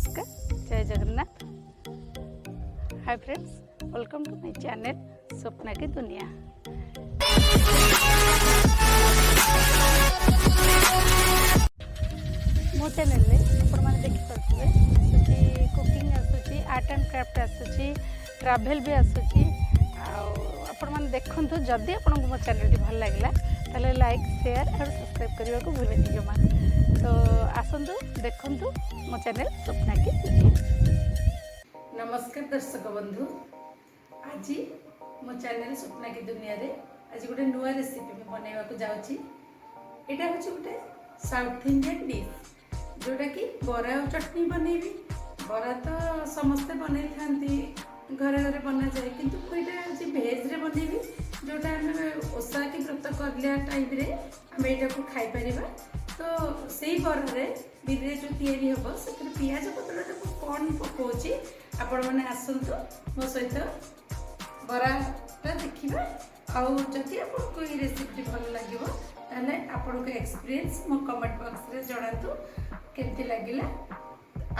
नमस्कार जय Jagannath. Hi friends, welcome to my channel Swapna की दुनिया। मो चैनल आपने देखिपे आसूँ कुकिंग आसूँ, आर्ट एंड क्राफ्ट आसूँ, ट्रैवल भी आसूँ। आपण मैंने देखूँ जदि आपको मो चैनल भल लगे ताले लाइक शेयर और सब्सक्राइब करने को भूलें जमा। तो आसतु देखु मो चैनल स्वप्ना की दुनिया। नमस्कार दर्शक बंधु, आज मो चैनल स्वप्ना की दुनिया रे आज गोटे नुआ रेसिपी बनैवा को जाउची। एटा होची गोटे साउथ इंडियन डिश जोटा कि बरा और चटनी बनैबी। बरा तो समस्ते बनै थांती, घरे घरे बना जाए, किंतु एटा होची भेज रे बनैबी जोटा हम ओसा की व्रत करलिया टाइम रे हम एटा को खाई परिबा। तो सेही बरारे बिरे जो तैयारी होबो सेतिर पियाज पत्र को कोन पकोची आपण माने आसंतु मो सहित बराटा देखिबा। आउ जदि आपको ये रेसिपी भल लागिबो ताले आपन को एक्सपीरियंस मो कमेंट बॉक्स रे जणातु केमति लागिला।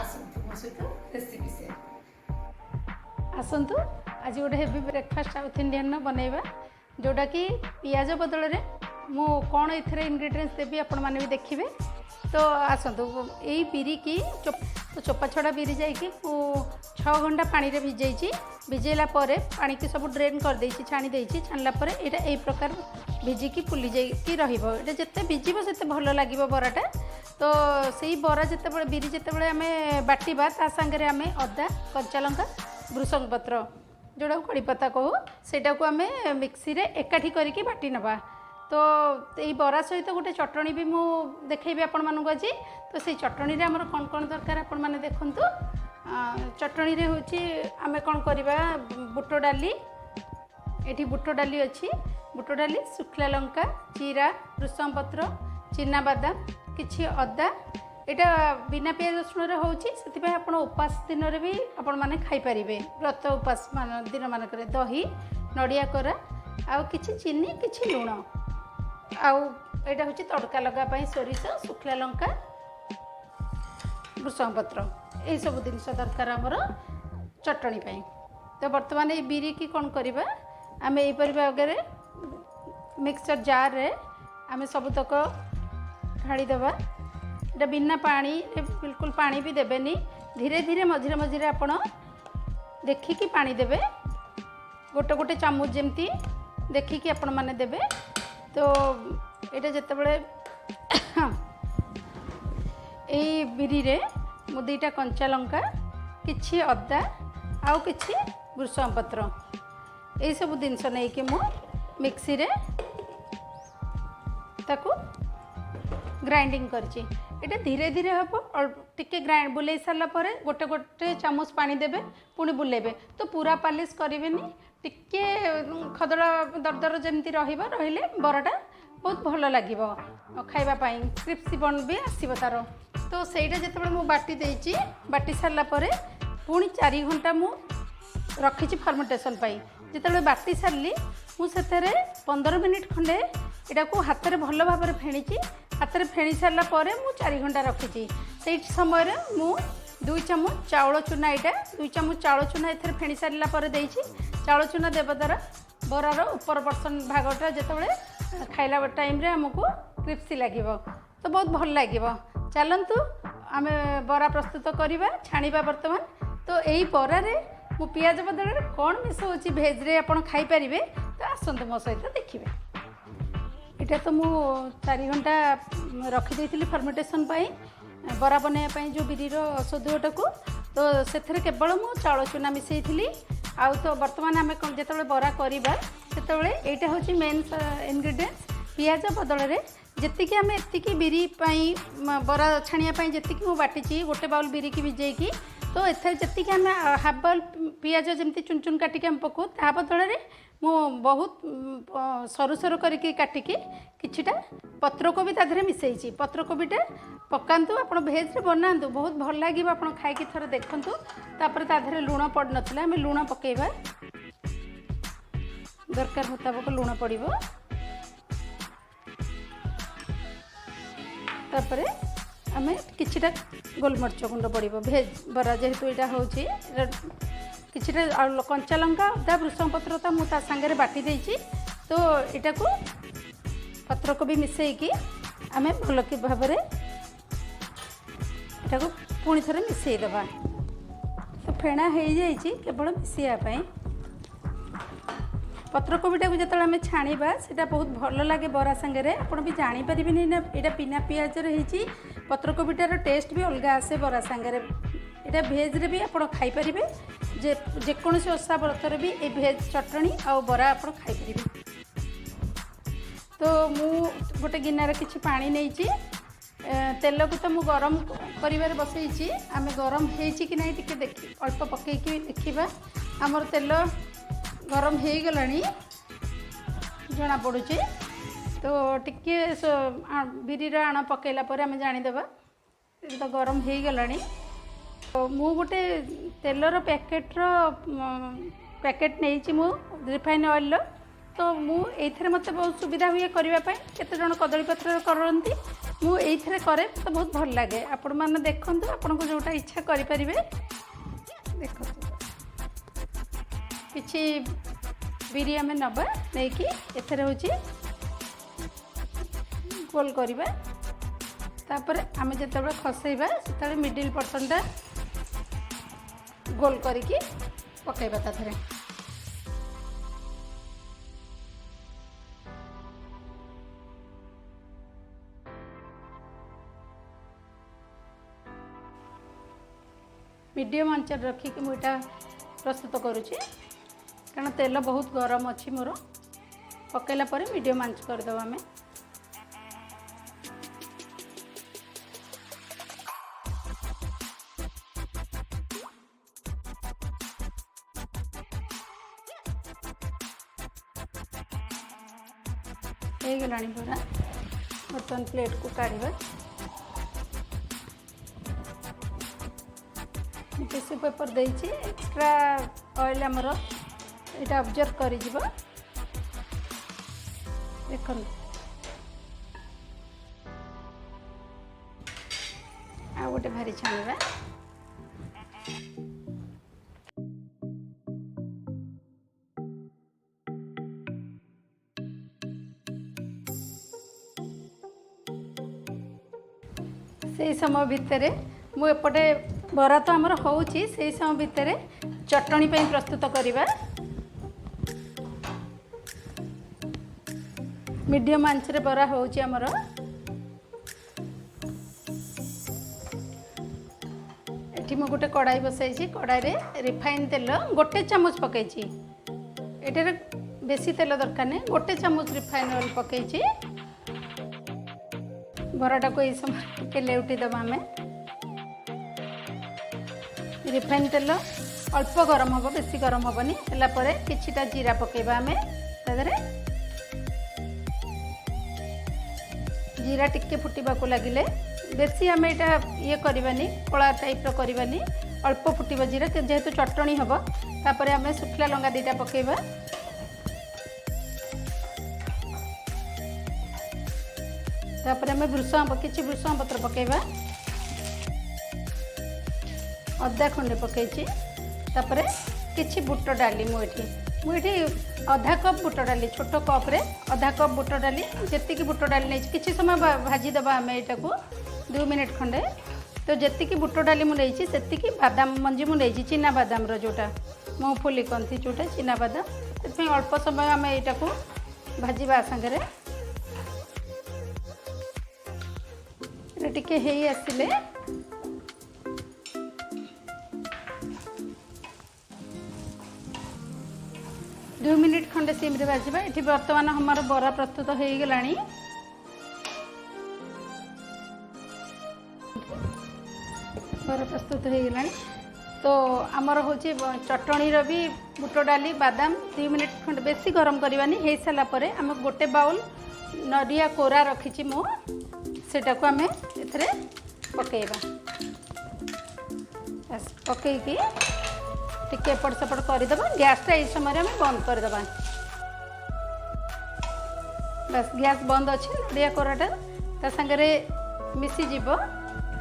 आसंतु मो सहित रेसिपी से आसंतु आज गोटे हेवी ब्रेकफास्ट साउथ इंडियन बनैबा जोटा कि पियाज बदल रे मु कौन एथरे इंग्रेडिएंट्स देवी आपण माने भी देखिबे। तो आसतु यही बिरी की चोपा छड़ा बिरी जाइए 6 घंटा पानी रे भिजेइची। भिजेला परे पानी की सब ड्रेन कर देइची, छाणी देइची। छाणला परे एटा एई प्रकार भिजिकी फुली जाइकी रहिबो। एटा जत्ते भिजिबो सेते भलो लागिबो बराटा। तो सेही बरा जत्ते बळे बिरी जत्ते बळे आमे बाटिबा ता संगे आमे अदा, कच्चा लंका, भृसंग पत्र जोड़ा कड़ी पत्ता कहू सेटा को आमे मिक्सी रे एकाठी करिकी बाटी नबा। तो यही बरा सहित गोटे चटणी भी मु देखैबी आपण मानक आज। तो से चटणी रे हमर कोन कोन दरकार आपण माने देखंतु। चटणी रे होची आमे कोन करबा, बुट डाली, एठी बुट डाली अछि, बुट डाली, सुखला लंका, जीरा, भृसंग पत्र, चिना बादाम, किछि अदा। एटा बिना पियाज रसुण रे होची, सेति आपण उपास दिन रे भी आपण माने खाई परिबे। व्रत उपास मान दिन मान करे दही, नडिया कोरा, आ किछि चीनी, किछि लूण, आउ एटा होची तड़का लगा पाई सोरिष, सुखला लंका, भृसंग पत्र, ए सब जिनस दरकार हमर चटणी पाई। तो वर्तमान ए बिरी की कोन करबा, आमे ए परिबा अगरे मिक्सचर जार रे आमे सब तक ढाड़ी देबा। एटा बिना पानी बिल्कुल पानी भी देबेनी, धीरे धीरे मझिरे मझिरे आपण देखिकी पानी देबे। गोटे गोटे चामच जेमती देखिकी आपण माने देबे। तो एटा जत्ते बळे ए बिरी रे मु 2टा कंचा लंका, किछि अदा, आउ किछि भृसंग पत्र, ए सब जिनस नै कि मु मिक्सी रे ताकू ग्राइंडिंग करछि। एटा धीरे धीरे हम और टिके ग्राइंड बुले सारा पर गोटे गोटे चामच पानी देबे, पुणी बुलेबे। तो पूरा पालिश करेंगे, टिके खदड़ा दरदर जमी रहिले बराटा बहुत भल लगे खावाई, क्रिस्पी बन भी आसो तार। तो सहीटा जिते मुझे बाटी देची, बाटी सारा पर पुणी 4 घंटा मु रखी फर्मेंटेशन पाई। जिते बाटी सारे मुझे 15 मिनिट खंडे यहाँ को हाथ में भल भाव फेणी, हाथ में फेणी सारा पर मु 4 घंटा रखी। से समय मु 2 चामच चाउल चूना, यहाँ 2 चामच चाउल चूना ए फेणी सारा पर देची। चाउल चूना देवा द्वारा बरार ऊपर पर्सन भागटा जिते खाइला टाइम रे हमको क्रिस्पी लगे, तो बहुत भल लगे। चलतु आम बरा प्रस्तुत करवा, छाणीबा वर्तमान। तो यही बरारे मु पियाज बदल कौन मिसाऊँच भेज रे आप खाई पारे। तो आसतु मो सहित देखिए। इटा तो मु 4 घंटा रखी फर्मेंटेशन पाई बरा बनवाई जो बिरीर सदुटा को। तो से केवल मु चाउल चूना मिसई आउ। तो बर्तमान आम जो बरा करवा से यहाँ हूँ मेन इनग्रेडिएंट्स। पियाज बदल में जी आम एति बिरी बरा छाणियापाई जी मु बाटी गोटे बाउल बिरी की भिजेकी। तो एथर जी आम हाफ बाउल पियाज जमी चुन चुन काटिक आम पकाऊ, ता बदल में मु बहुत सरु सरु करके काटिकी किछिटा पत्रकोबी ता देहरे मिसैची। पत्रकोबीटा पकातु, आप भेज रे बनातु, बहुत भल लगे। आप खाई थोड़े देखु। तापर ता देहरे लुण पड़ नथिला, आम लुण पकेबा, दरकार मुताबक लुण पड़िबो। तापर आम किछिटा गोलमरीच गुंड पड़ो भेज बरा जेहेतु यहाँ हूँ किछिटा कंचा लंका अदा भृषंग पत्र तो मुझे सांगे बाटी देती तो यहाँ को पत्र को भी मिसेकी आम भल कि भाव में यहाँ को पुणी थे मिसेदेवा तो फेणा हो जाइए केवल मिसेवाई पत्रकोबीटा को जो आम छाणा से बहुत भल लगे बरा सांगे आप भी जापर ना यहाँ बिना पियाज रही पत्रकोबीटार टेस्ट भी अलग आसे बरा सांगे यहाँ भेज्रे भी आप खाईपर जेकोसी ओषा व्रतर भी ये भेज चटणी आ बरा आप खाईपर तो मु गोटे गिनार किसी पानी नहीं तेल को तो मु गरम कर बसई आम गरम कि नहीं टी देखी अल्प पकईकी देखा आमर तेल गरम हो गला जना पड़ू तो टिके बिरीर आण पकईला आम जानीदे तो गरम हो गला तो मु गोटे तेलर पैकेट नहीं मु रिफाइन ऑयल तो मुझे मत बहुत सुविधा हुए करने केते जन कदली पत्र करती मुझे करे तो बहुत भल लगे आपण मैंने देखूँ आपन को जोटा इच्छा करें देख किसी बिरी आम नवा नहीं कि एथरे हूँ गोल करवा तापर आम जो खसैबा से मिडिल पर्सनटा गोल करके पकईबा ताथरे मीडियम आंचर रखिक मुझा प्रस्तुत करुँची कारण तेल बहुत गरम अच्छी मोर पकईला मीडियम आंच करदे आम हो गला पूरा बर्तन प्लेट को काढ़ा टिश्यू पेपर देती एक्स्ट्रा ऑयल आमर यहाँ ऑब्जर्व कर देख आ गोटे भारी छाणवा से समय भितर मुझे बरा तो आमर हूँ से समय भितर चटणी प्रस्तुत करवा मीडियम आंचरे बरा हूँ आमर एठी मु गोटे कड़ाई बसाई कड़ाई रिफाइन तेल गोटे चामच पकई एटार बेसी तेल दरकार नहीं गोटे चामच रिफाइन ऑयल पकई बराटा को ये समय के लेउटी दबा आम रिफाइन तेल अल्प गरम हम बेसी गरम हेनी है किछिटा जीरा पकेबा आम तादरे जीरा टिके फुटवा को लगिले बेसी आम यहाँ ये करवानी कला टाइप करवानी अल्प फुटब जीरा जेहेतु चटणी हम तापर आम सुखला लंगा दीटा पकेबा तापर आम भृषंग किसी भृषंग पत्र पकेबा अदा खंडे पकई तापर किसी बुट डाली मुझे आधा कप बुट डाली छोट कप रे आधा कप बुट डाली जी बुट डाली नहीं किसी समय भाजीदबा आम यहाँ को 2 मिनिट खंडे तो जी बुट डाली मुझे से बादाम मंजी मुझे चिना बादाम जोटा मूंगफली कहती जोटा चिना बादाम से अल्प समय आम यहाँ को भाजवा सांगे टिके हे आसिले दो मिनिट खंडे सिम रे भाजवा ये बर्तमान हमार बरा प्रस्तुत हो गला बरा प्रस्तुत हो गला तो आमर हूँ चटणीर भी बुट डाली बादाम 2 मिनिट खंडे बेसी गरम करवानी हो सारापर आम गोटे बाउल नरिया कोरा रखी मु सेटा को आम ए पकेबा पकईकी टिके एपट सेपट करदे गैसटा ये समय आम बंद करदे बस गैस बंद अच्छे नड़िया कोराटा ता सांगे मिसीज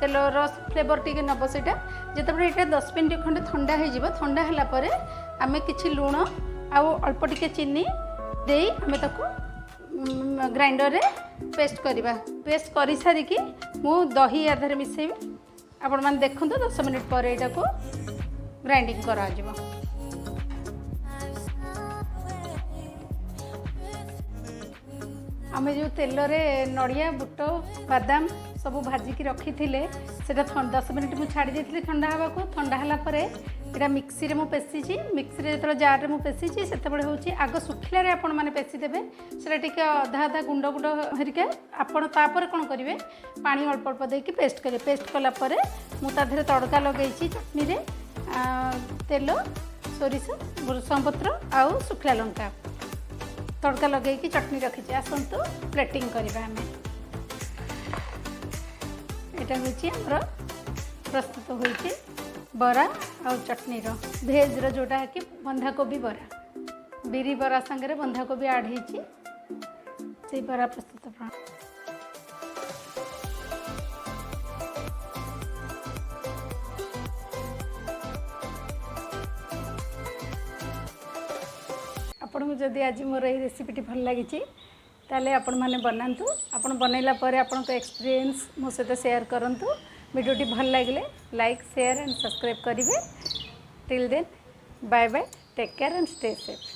तेलर फ्लेवर टी नब से जितेबाला यहाँ 10 मिनट खंडे ठंडा हो ठंडा है आम कि लुण आउ अल्प टिके चीनी दे आम ताको ग्राइंडर रे पेस्ट करवा पेस्ट कर सारिकी मु दही आधार मिसेबी आपण मैंने देखो 10 मिनट पर यहाँ को ग्राइंडिंग करा आम जो तेल रे नड़िया बुट बादाम सब भाजिक रखी थे से 10 मिनट मुझे छाड़ी देती ठंडा हवा को ठंडा है यहाँ मिक्सी रे मु पेसी मिक्सी रे जो जार में पेसी से हूँ आग सुखिले आपण मैंने पेसी देवे से अधा अधा गुंड गुंड हरिका आपण तापर कौन करेंगे पानी अल्प अल्प देकी पेस्ट करेंगे पेस्ट कलापर मुझे तड़का लगे चटनी रे तेल सोरिष भृषंग पत्र आउ सुखला लंका तड़का लगे चटनी रखी आसतु प्लेटिंग करवा आम यहाँ हूँ प्रस्तुत हो बरा आ चटनी भेज जोटा कि बंधाकोबी बरा बिरी बरा संगे बंधाकोबी आड हो बरा प्रस्तुत प्रणाली आपन को जदि आज मोर ये रेसिपीटी भल लगी ताले आपण माने बनातु आपण बनैला परे आपण को एक्सपीरियंस मो सहित शेयर करंतु वीडियोटी भल लगे लाइक शेयर एंड सब्सक्राइब करेंगे till then bye bye take care and stay safe.